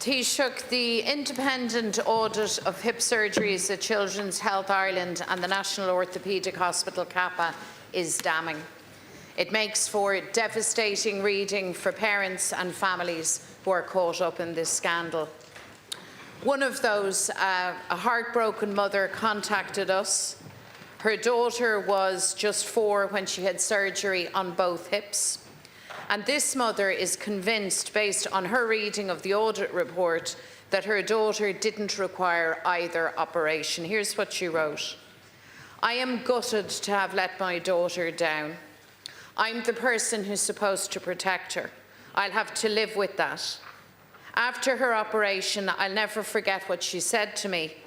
Taoiseach the Independent Audit of Hip Surgeries at Children's Health Ireland and the National Orthopaedic Hospital CAPA is damning. It makes for devastating reading for parents and families who are caught up in this scandal. One of those, a heartbroken mother, contacted us. Her daughter was just 4 when she had surgery on both hips. And this mother is convinced, based on her reading of the audit report, that her daughter didn't require either operation. Here's what she wrote. "I am gutted to have let my daughter down. I'm the person who's supposed to protect her. I'll have to live with that. After her operation, I'll never forget what she said to me.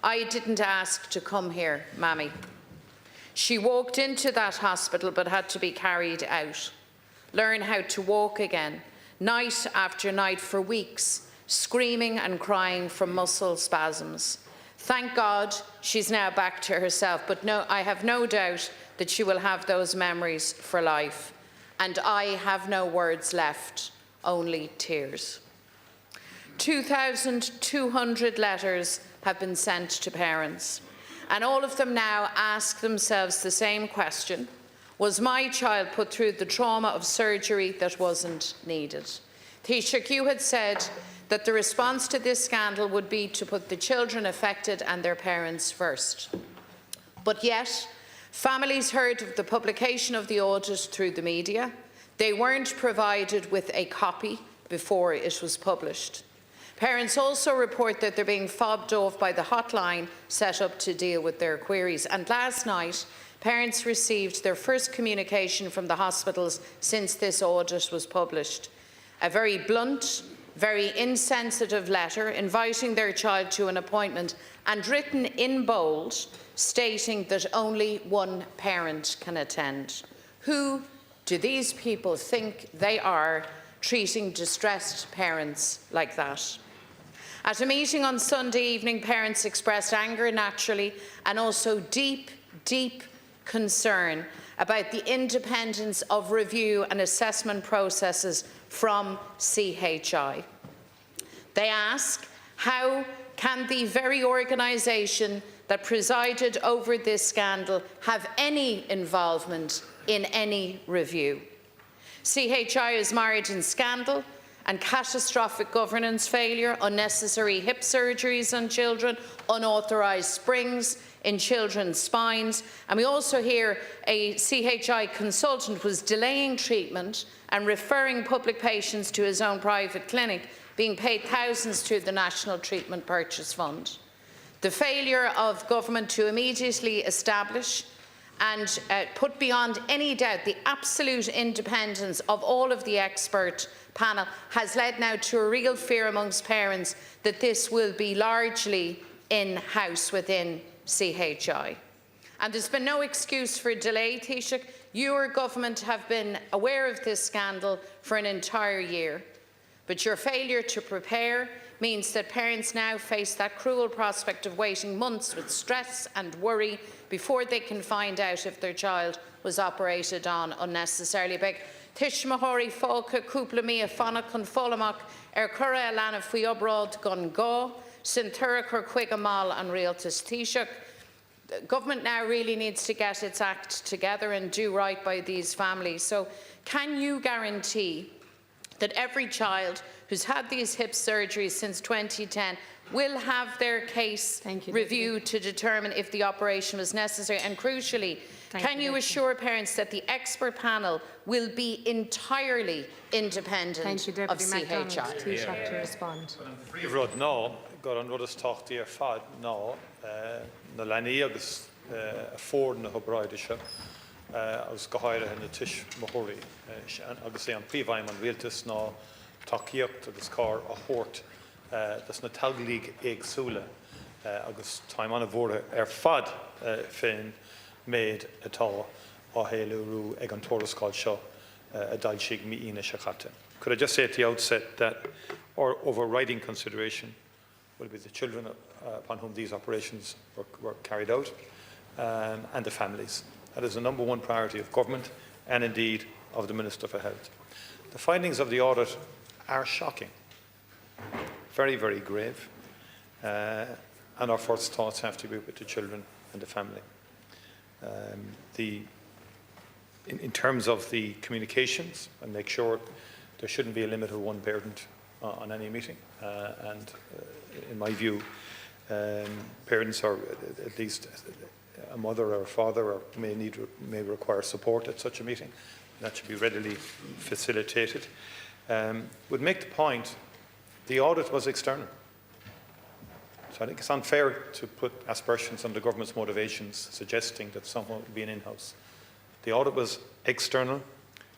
I didn't ask to come here, Mammy. She walked into that hospital but had to be carried out. Learn how to walk again, night after night for weeks, screaming and crying from muscle spasms. Thank God she's now back to herself, but I have no doubt that she will have those memories for life. And I have no words left, only tears." 2,200 letters have been sent to parents, and all of them now ask themselves the same question. Was my child put through the trauma of surgery that wasn't needed? Taoiseach, you had said that the response to this scandal would be to put the children affected and their parents first. But yet, families heard of the publication of the audit through the media. They weren't provided with a copy before it was published. Parents also report that they're being fobbed off by the hotline set up to deal with their queries. And last night, parents received their first communication from the hospitals since this audit was published. A very blunt, very insensitive letter inviting their child to an appointment and written in bold stating that only one parent can attend. Who do these people think they are, treating distressed parents like that? At a meeting on Sunday evening, parents expressed anger naturally and also deep, deep concern about the independence of review and assessment processes from CHI. They ask, how can the very organisation that presided over this scandal have any involvement in any review? CHI is mired in scandal and catastrophic governance failure, unnecessary hip surgeries on children, unauthorised springs in children's spines, and we also hear a CHI consultant was delaying treatment and referring public patients to his own private clinic, being paid thousands through the National Treatment Purchase Fund. The failure of government to immediately establish and put beyond any doubt the absolute independence of all of the expert panel has led now to a real fear amongst parents that this will be largely in-house within CHI. And there's been no excuse for delay, Taoiseach. Your government have been aware of this scandal for an entire year, but your failure to prepare means that parents now face that cruel prospect of waiting months with stress and worry before they can find out if their child was operated on unnecessarily. Tish Mahori Fáca cúpla mí fanna chun fólamach cura lana faoi obrad gon gá, sin tura chur chuig amal an rialtas. Taoiseach, government now really needs to get its act together and do right by these families. So can you guarantee that every child who's had these hip surgeries since 2010 will have their case reviewed to determine if the operation was necessary? And crucially, can you assure parents that the expert panel will be entirely independent of CHI? Taoiseach to respond. Príomhrod ná, gur an rud is tochtaí ar fad ná, na leanaí agus a fór na hoibríide seo, agus go háire na Tish Mahori, agus é an príomhaim an rialtas ná takeíocht agus cá a chóirt, das na talglíg éagsúla, agus táim anna bhórtha ar fad féin méid atá á héileú ag an tóras-cáil seo a d'ailsigh míína se chaite. Could I just say at the outset that our overriding consideration will be the children upon whom these operations were carried out and the families. That is the #1 priority of government and indeed of the Minister for Health. The findings of the audit are shocking. very, very grave. And our first thoughts have to be with the children and the family. In terms of the communications, and make sure there shouldn't be a limit of one parent on any meeting. In my view, parents, or at least a mother or a father, or may require support at such a meeting. That should be readily facilitated. Would make the point, the audit was external. So I think it's unfair to put aspersions on the government's motivations, suggesting that someone would be an in-house. The audit was external,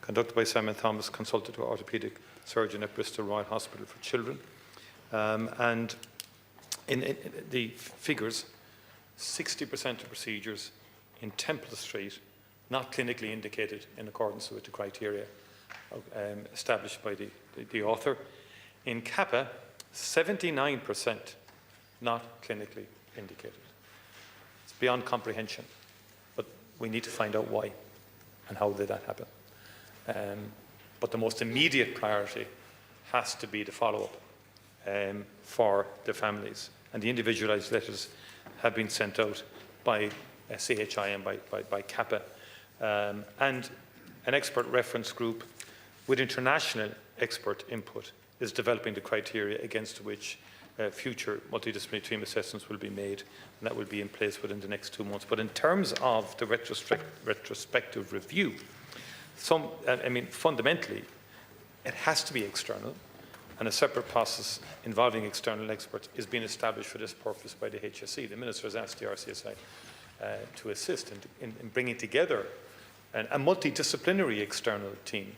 conducted by Simon Thomas, consulted to orthopaedic surgeon at Bristol Royal Hospital for Children. And in the figures, 60% of procedures in Temple Street not clinically indicated in accordance with the criteria established by the author. In Kappa, 79% not clinically indicated. It's beyond comprehension, but we need to find out why and how did that happen. But the most immediate priority has to be the follow-up for the families. And the individualised letters have been sent out by CHI and by Kappa. And an expert reference group with international expert input is developing the criteria against which future multidisciplinary team assessments will be made, and that will be in place within the next 2 months. But in terms of the retrospective review, fundamentally, it has to be external, and a separate process involving external experts is being established for this purpose by the HSE. The Minister has asked the RCSI to assist in bringing together a multidisciplinary external team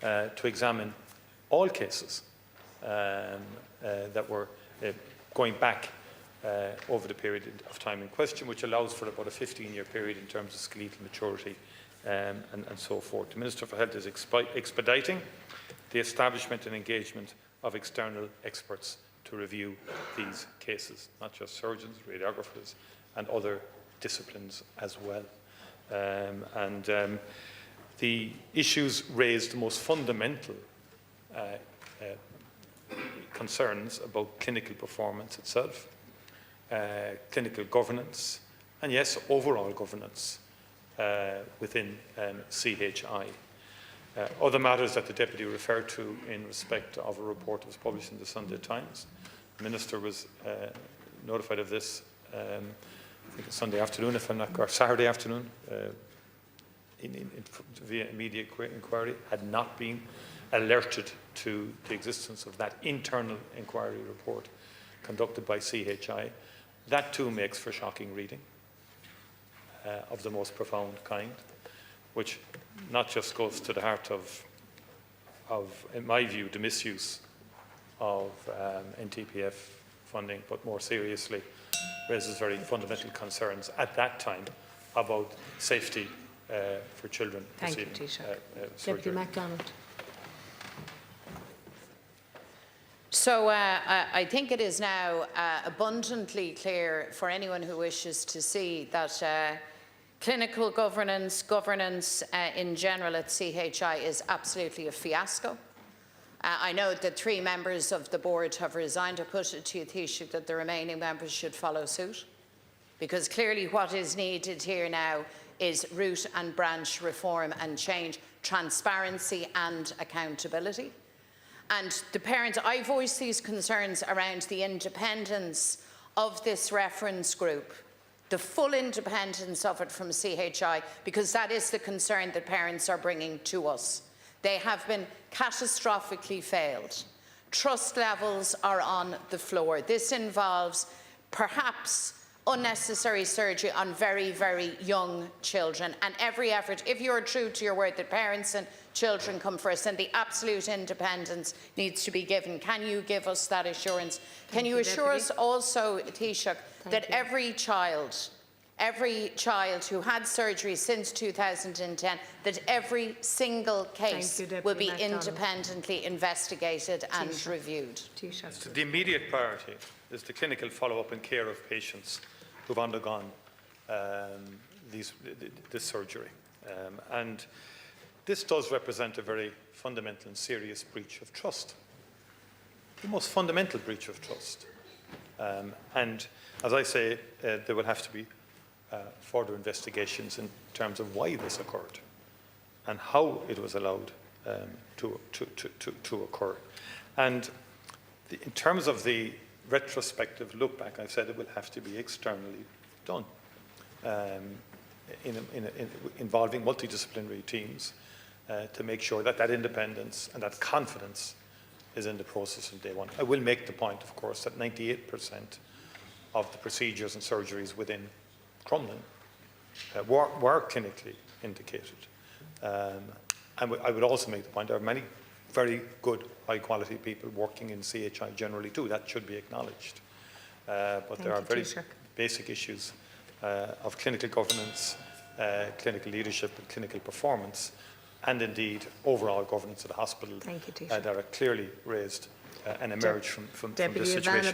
to examine all cases that were going back over the period of time in question, which allows for about a 15-year period in terms of skeletal maturity and so forth. The Minister for Health is expediting the establishment and engagement of external experts to review these cases, not just surgeons, radiographers, and other disciplines as well. The issues raised the most fundamental concerns about clinical performance itself, clinical governance, and yes, overall governance within CHI. Other matters that the Deputy referred to in respect of a report that was published in the Sunday Times. The Minister was notified of this, I think Sunday afternoon, if I'm not, or Saturday afternoon, via immediate inquiry, had not been alerted to the existence of that internal inquiry report conducted by CHI. That too makes for shocking reading of the most profound kind, which not just goes to the heart of in my view, the misuse of NTPF funding, but more seriously raises very fundamental concerns at that time about safety for children. Thank you, Taoiseach. Deputy McDonald. So I think it is now abundantly clear for anyone who wishes to see that clinical governance in general at CHI is absolutely a fiasco. I know that 3 members of the board have resigned. I put it to you, Taoiseach, that the remaining members should follow suit, because clearly what is needed here now is root and branch reform and change, transparency and accountability. And the parents, I voiced these concerns around the independence of this reference group, the full independence of it from CHI, because that is the concern that parents are bringing to us. They have been catastrophically failed. Trust levels are on the floor. This involves perhaps unnecessary surgery on very, very young children. And every effort, if you're true to your word that parents and children come first, and the absolute independence needs to be given. Can you give us that assurance? Can you assure us also, Taoiseach, that every child who had surgery since 2010, that every single case will be independently investigated and reviewed? So the immediate priority is the clinical follow-up and care of patients who've undergone this surgery. And this does represent a very fundamental and serious breach of trust. the most fundamental breach of trust. And as I say, there will have to be further investigations in terms of why this occurred and how it was allowed to occur. And in terms of the retrospective look back, I've said it will have to be externally done, involving multidisciplinary teams to make sure that that independence and that confidence is in the process from day one. I will make the point, of course, that 98% of the procedures and surgeries within Crumlin were clinically indicated. And I would also make the point there are many very good, high-quality people working in CHI generally too. That should be acknowledged. But there are very basic issues of clinical governance, clinical leadership and clinical performance, and indeed overall governance of the hospital that are clearly raised and emerge from this situation.